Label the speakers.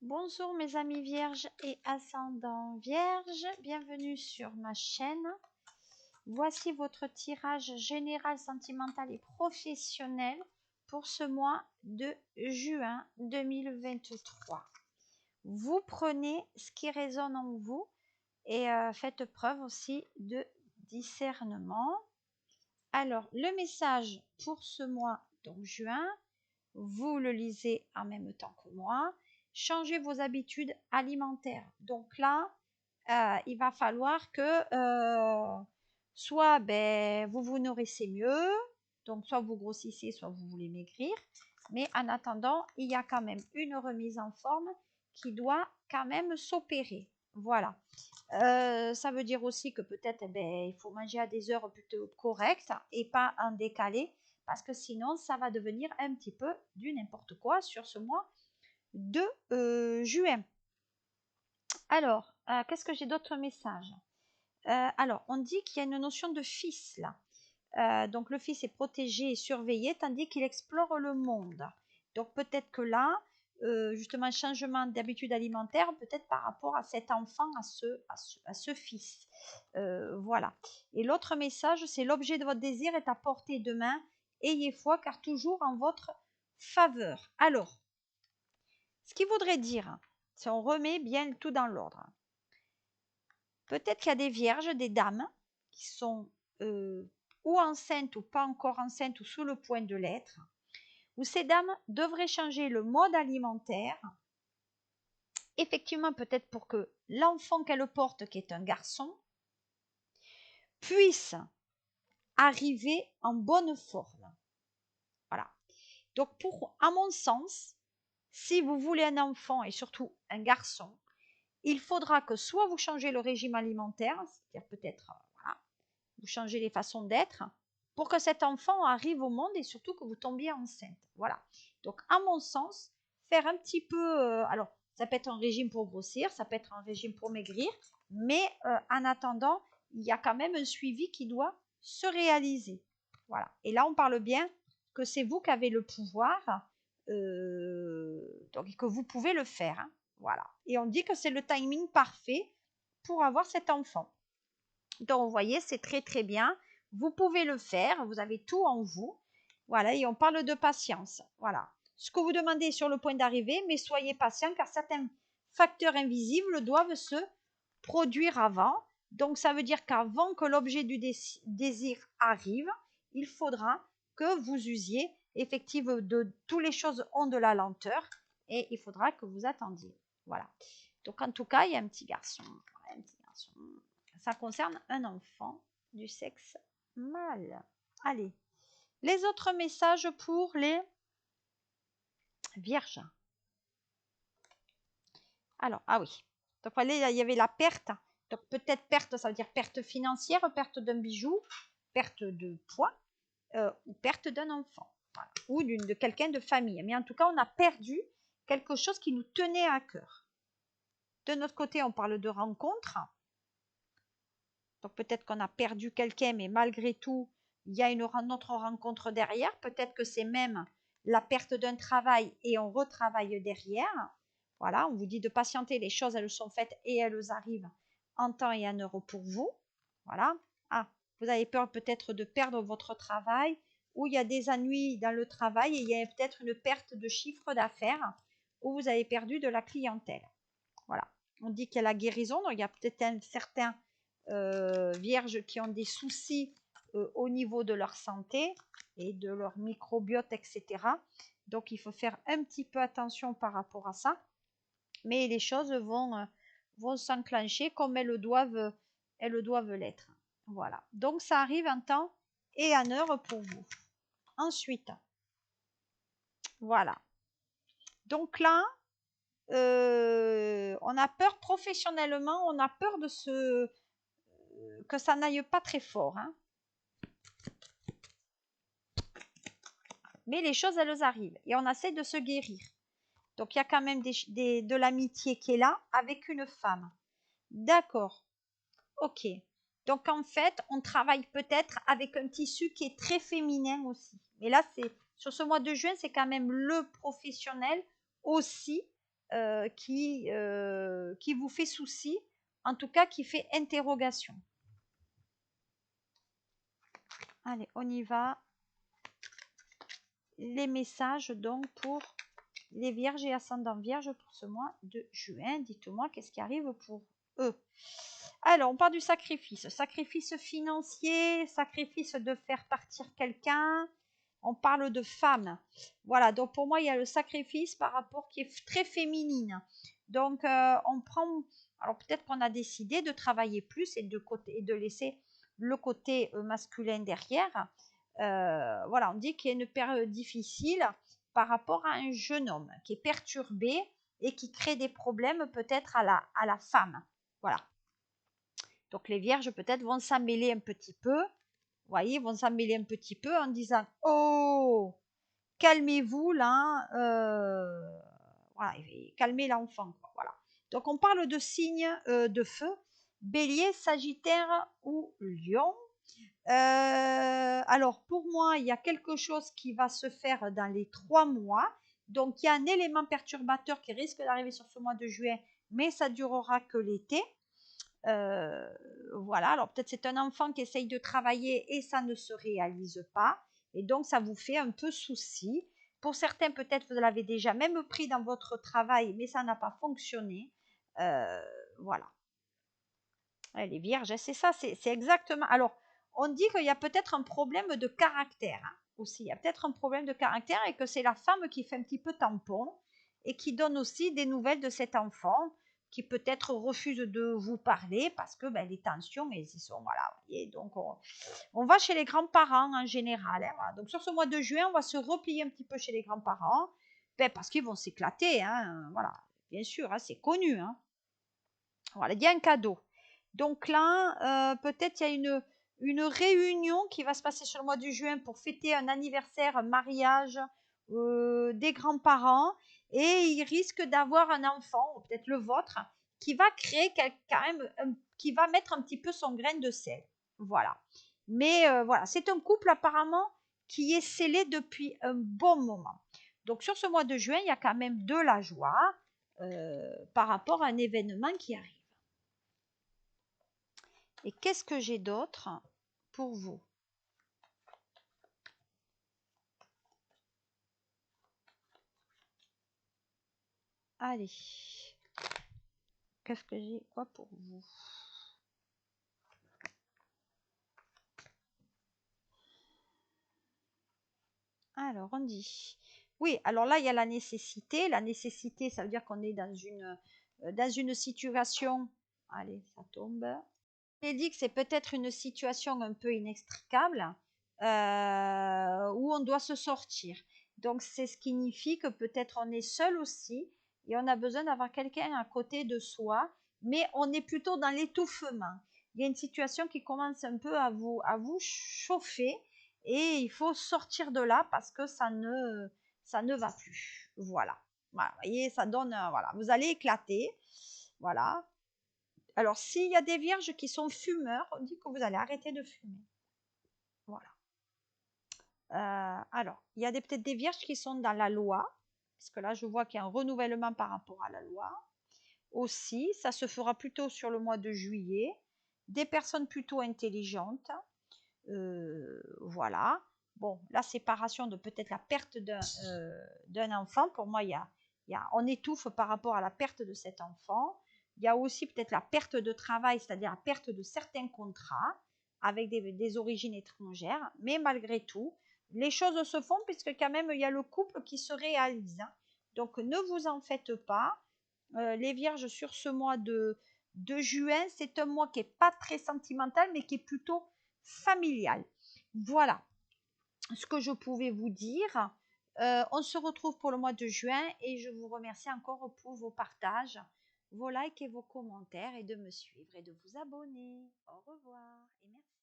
Speaker 1: Bonjour mes amis vierges et ascendants vierges, bienvenue sur ma chaîne. Voici votre tirage général, sentimental et professionnel pour ce mois de juin 2023. Vous prenez ce qui résonne en vous et faites preuve aussi de discernement. Alors, le message pour ce mois, donc juin, vous le lisez en même temps que moi. Changez vos habitudes alimentaires. Donc là, il va falloir que soit vous vous nourrissez mieux, donc soit vous grossissez, soit vous voulez maigrir. Mais en attendant, il y a quand même une remise en forme qui doit quand même s'opérer. Voilà. Ça veut dire aussi que peut-être il faut manger à des heures plutôt correctes et pas en décalé, parce que sinon ça va devenir un petit peu du n'importe quoi sur ce mois de juin. Alors, qu'est-ce que j'ai d'autres messages? Alors, on dit qu'il y a une notion de fils là. Donc le fils est protégé et surveillé tandis qu'il explore le monde. Donc peut-être que là, justement, changement d'habitude alimentaire, peut-être par rapport à cet enfant, à ce fils. Voilà. Et l'autre message, c'est l'objet de votre désir est à portée de main. Ayez foi car toujours en votre faveur. Alors, ce qui voudrait dire, si on remet bien tout dans l'ordre, peut-être qu'il y a des vierges, des dames qui sont ou enceintes ou pas encore enceintes ou sous le point de l'être, où ces dames devraient changer le mode alimentaire, effectivement peut-être pour que l'enfant qu'elle porte, qui est un garçon, puisse arriver en bonne forme. Voilà. Donc à mon sens, si vous voulez un enfant et surtout un garçon, il faudra que soit vous changez le régime alimentaire, c'est-à-dire peut-être vous changez les façons d'être, pour que cet enfant arrive au monde et surtout que vous tombiez enceinte. Voilà. Donc, à mon sens, faire un petit peu, alors, ça peut être un régime pour grossir, ça peut être un régime pour maigrir, mais en attendant, il y a quand même un suivi qui doit se réaliser. Voilà. Et là, on parle bien que c'est vous qui avez le pouvoir, donc que vous pouvez le faire. Hein. Voilà. Et on dit que c'est le timing parfait pour avoir cet enfant. Donc, vous voyez, c'est très très bien. Vous pouvez le faire, vous avez tout en vous. Voilà, et on parle de patience. Voilà. Ce que vous demandez est sur le point d'arriver, mais soyez patient car certains facteurs invisibles doivent se produire avant. Donc, ça veut dire qu'avant que l'objet du désir arrive, il faudra que vous usiez effectivement de toutes les choses ont de la lenteur et il faudra que vous attendiez. Voilà. Donc, en tout cas, il y a un petit garçon. Un petit garçon. Ça concerne un enfant du sexe mâle. Allez, les autres messages pour les vierges. Alors, ah oui. Donc, il y avait la perte. Donc, peut-être perte, ça veut dire perte financière, perte d'un bijou, perte de poids ou perte d'un enfant. Voilà. Ou de quelqu'un de famille. Mais en tout cas, on a perdu quelque chose qui nous tenait à cœur. De notre côté, on parle de rencontre. Donc peut-être qu'on a perdu quelqu'un, mais malgré tout, il y a une autre rencontre derrière. Peut-être que c'est même la perte d'un travail et on retravaille derrière. Voilà, on vous dit de patienter, les choses, elles sont faites et elles arrivent en temps et en heure pour vous. Voilà. Ah, vous avez peur peut-être de perdre votre travail ou il y a des ennuis dans le travail et il y a peut-être une perte de chiffre d'affaires ou vous avez perdu de la clientèle. Voilà. On dit qu'il y a la guérison, donc il y a peut-être un certain vierges qui ont des soucis au niveau de leur santé et de leur microbiote, etc. Donc, il faut faire un petit peu attention par rapport à ça. Mais les choses vont s'enclencher comme elles doivent l'être. Voilà. Donc, ça arrive en temps et en heure pour vous. Ensuite, voilà. Donc là, on a peur professionnellement, on a peur de que ça n'aille pas très fort. Hein. Mais les choses, elles arrivent et on essaie de se guérir. Donc, il y a quand même de l'amitié qui est là avec une femme. D'accord. Ok. Donc, en fait, on travaille peut-être avec un tissu qui est très féminin aussi. Mais là, sur ce mois de juin, c'est quand même le professionnel aussi qui vous fait souci, en tout cas qui fait interrogation. Allez, on y va. Les messages donc pour les vierges et ascendants vierges pour ce mois de juin. Dites-moi qu'est-ce qui arrive pour eux. Alors, on parle du sacrifice. Sacrifice financier, sacrifice de faire partir quelqu'un. On parle de femme. Voilà, donc pour moi, il y a le sacrifice par rapport qui est très féminine. Donc, on prend... Alors, peut-être qu'on a décidé de travailler plus et de laisser le côté masculin derrière. Voilà, on dit qu'il y a une période difficile par rapport à un jeune homme qui est perturbé et qui crée des problèmes peut-être à la femme. Voilà. Donc les vierges peut-être vont s'en mêler un petit peu. Vous voyez, vont s'en mêler un petit peu en disant « Oh, calmez-vous là, voilà, calmez l'enfant. » Voilà. Donc on parle de signes de feu, bélier, sagittaire ou lion. Alors pour moi, il y a quelque chose qui va se faire dans les 3 mois. Donc il y a un élément perturbateur qui risque d'arriver sur ce mois de juin, mais ça durera que l'été. Voilà, alors peut-être c'est un enfant qui essaye de travailler et ça ne se réalise pas. Et donc ça vous fait un peu souci. Pour certains, peut-être vous l'avez déjà même pris dans votre travail, mais ça n'a pas fonctionné. Voilà. Les vierges, c'est ça, c'est exactement. Alors, on dit qu'il y a peut-être un problème de caractère aussi. Il y a peut-être un problème de caractère et que c'est la femme qui fait un petit peu tampon et qui donne aussi des nouvelles de cet enfant qui peut-être refuse de vous parler parce que les tensions, elles y sont. Voilà. Et donc, on va chez les grands-parents en général. Voilà. Donc, sur ce mois de juin, on va se replier un petit peu chez les grands-parents parce qu'ils vont s'éclater. Voilà. Bien sûr, c'est connu. Voilà. Il y a un cadeau. Donc là, peut-être il y a une réunion qui va se passer sur le mois de juin pour fêter un anniversaire, un mariage des grands-parents. Et il risque d'avoir un enfant, ou peut-être le vôtre, qui va créer quand même, qui va mettre un petit peu son grain de sel. Voilà. Mais voilà, c'est un couple apparemment qui est scellé depuis un bon moment. Donc sur ce mois de juin, il y a quand même de la joie par rapport à un événement qui arrive. Et qu'est-ce que j'ai d'autre pour vous? Allez. Qu'est-ce que j'ai quoi pour vous? Alors, on dit. Oui, alors là, il y a la nécessité. La nécessité, ça veut dire qu'on est dans une situation. Allez, ça tombe. On dit que c'est peut-être une situation un peu inextricable où on doit se sortir. Donc, c'est ce qui signifie que peut-être on est seul aussi et on a besoin d'avoir quelqu'un à côté de soi, mais on est plutôt dans l'étouffement. Il y a une situation qui commence un peu à vous chauffer et il faut sortir de là parce que ça ne va plus. Voilà. Voilà, vous voyez, ça donne, voilà, vous allez éclater. Voilà. Alors, s'il y a des vierges qui sont fumeurs, on dit que vous allez arrêter de fumer. Voilà. Alors, il y a peut-être des vierges qui sont dans la loi, parce que là, je vois qu'il y a un renouvellement par rapport à la loi. Aussi, ça se fera plutôt sur le mois de juillet. Des personnes plutôt intelligentes. Voilà. Bon, la séparation de peut-être la perte d'un enfant, pour moi, on étouffe par rapport à la perte de cet enfant. Il y a aussi peut-être la perte de travail, c'est-à-dire la perte de certains contrats avec des origines étrangères. Mais malgré tout, les choses se font puisque quand même, il y a le couple qui se réalise. Donc, ne vous en faites pas. Les vierges, sur ce mois de juin, c'est un mois qui n'est pas très sentimental, mais qui est plutôt familial. Voilà ce que je pouvais vous dire. On se retrouve pour le mois de juin et je vous remercie encore pour vos partages, vos likes et vos commentaires et de me suivre et de vous abonner. Au revoir et merci.